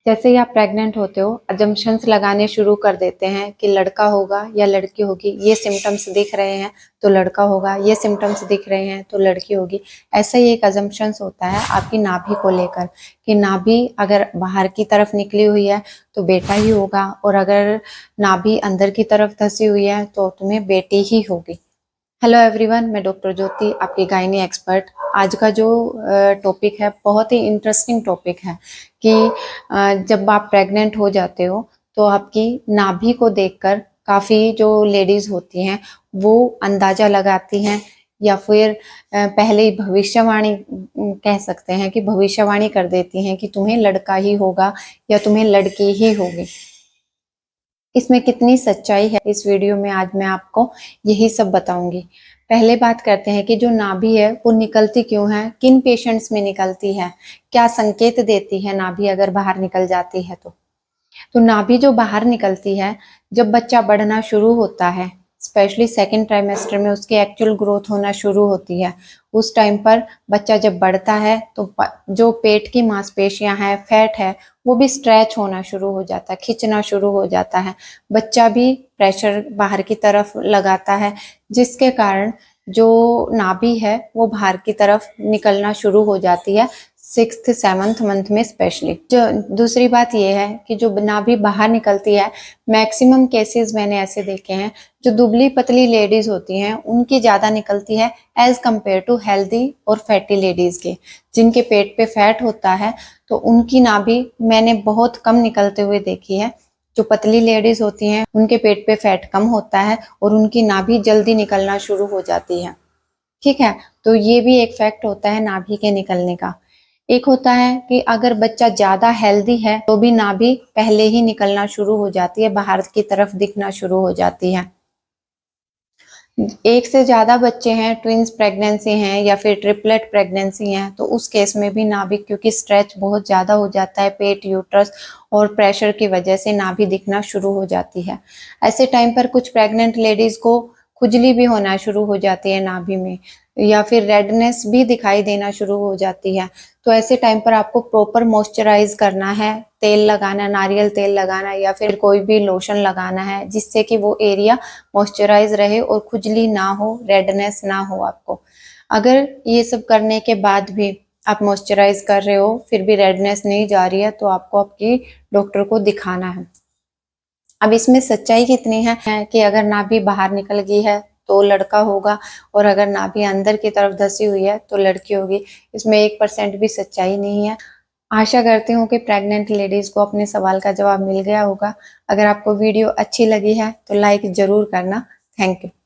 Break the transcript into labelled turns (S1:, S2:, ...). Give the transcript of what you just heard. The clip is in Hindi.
S1: जैसे ही आप प्रेग्नेंट होते हो, अजम्पशंस लगाने शुरू कर देते हैं कि लड़का होगा या लड़की होगी। ये सिम्टम्स दिख रहे हैं तो लड़का होगा, ये सिम्टम्स दिख रहे हैं तो लड़की होगी। ऐसा ही एक अजम्पशंस होता है आपकी नाभि को लेकर कि नाभि अगर बाहर की तरफ निकली हुई है तो बेटा ही होगा, और अगर नाभि अंदर की तरफ धसी हुई है तो तुम्हें बेटी ही होगी। हेलो एवरीवन, मैं डॉक्टर ज्योति, आपकी गायनी एक्सपर्ट। आज का जो टॉपिक है बहुत ही इंटरेस्टिंग टॉपिक है कि जब आप प्रेग्नेंट हो जाते हो तो आपकी नाभि को देखकर काफ़ी जो लेडीज़ होती हैं वो अंदाज़ा लगाती हैं, या फिर पहले ही भविष्यवाणी कह सकते हैं कि भविष्यवाणी कर देती हैं कि तुम्हें लड़का ही होगा या तुम्हें लड़की ही होगी। इसमें कितनी सच्चाई है, इस वीडियो में आज मैं आपको यही सब बताऊंगी। पहले बात करते हैं कि जो नाभि है वो निकलती क्यों है, किन पेशेंट्स में निकलती है, क्या संकेत देती है नाभि अगर बाहर निकल जाती है तो नाभि जो बाहर निकलती है जब बच्चा बढ़ना शुरू होता है, स्पेशली सेकेंड ट्राइमेस्टर में उसकी एक्चुअल ग्रोथ होना शुरू होती है। उस टाइम पर बच्चा जब बढ़ता है तो जो पेट की मांसपेशियां हैं, फैट है, वो भी स्ट्रेच होना शुरू हो जाता है, खिंचना शुरू हो जाता है। बच्चा भी प्रेशर बाहर की तरफ लगाता है, जिसके कारण जो नाभि है वो बाहर की तरफ निकलना शुरू हो जाती है 6th-7th मंथ में स्पेशली। जो दूसरी बात ये है कि जो नाभि बाहर निकलती है, मैक्सिमम केसेस मैंने ऐसे देखे हैं जो दुबली पतली लेडीज होती हैं उनकी ज्यादा निकलती है एज कम्पेयर टू हेल्दी और फैटी लेडीज के। जिनके पेट पे फैट होता है तो उनकी नाभि मैंने बहुत कम निकलते हुए देखी है। जो पतली लेडीज होती हैं उनके पेट पे फैट कम होता है और उनकी नाभि जल्दी निकलना शुरू हो जाती है। ठीक है, तो ये भी एक फैक्ट होता है नाभि के निकलने का। एक होता है कि अगर बच्चा ज्यादा हेल्दी है तो भी नाभि पहले ही निकलना शुरू हो जाती है, बाहर की तरफ दिखना शुरू हो जाती है। एक से ज्यादा बच्चे हैं, ट्विंस प्रेगनेंसी हैं या फिर ट्रिपलेट प्रेगनेंसी हैं, तो उस केस में भी नाभि क्योंकि स्ट्रेच बहुत ज्यादा हो जाता है पेट, यूट्रस और प्रेशर की वजह से नाभि दिखना शुरू हो जाती है। ऐसे टाइम पर कुछ प्रेग्नेंट लेडीज को खुजली भी होना शुरू हो जाती है नाभि में, या फिर रेडनेस भी दिखाई देना शुरू हो जाती है। तो ऐसे टाइम पर आपको प्रॉपर मॉइस्चराइज करना है, तेल लगाना, नारियल तेल लगाना या फिर कोई भी लोशन लगाना है जिससे कि वो एरिया मॉइस्चराइज रहे और खुजली ना हो, रेडनेस ना हो आपको। अगर ये सब करने के बाद भी आप मॉइस्चराइज कर रहे हो फिर भी रेडनेस नहीं जा रही है तो आपको आपकी डॉक्टर को दिखाना है। अब इसमें सच्चाई कितनी है कि अगर नाभि बाहर निकल गई है तो लड़का होगा, और अगर नाभि अंदर की तरफ धसी हुई है तो लड़की होगी। इसमें 1% भी सच्चाई नहीं है। आशा करती हूँ कि प्रेग्नेंट लेडीज को अपने सवाल का जवाब मिल गया होगा। अगर आपको वीडियो अच्छी लगी है तो लाइक जरूर करना। Thank you.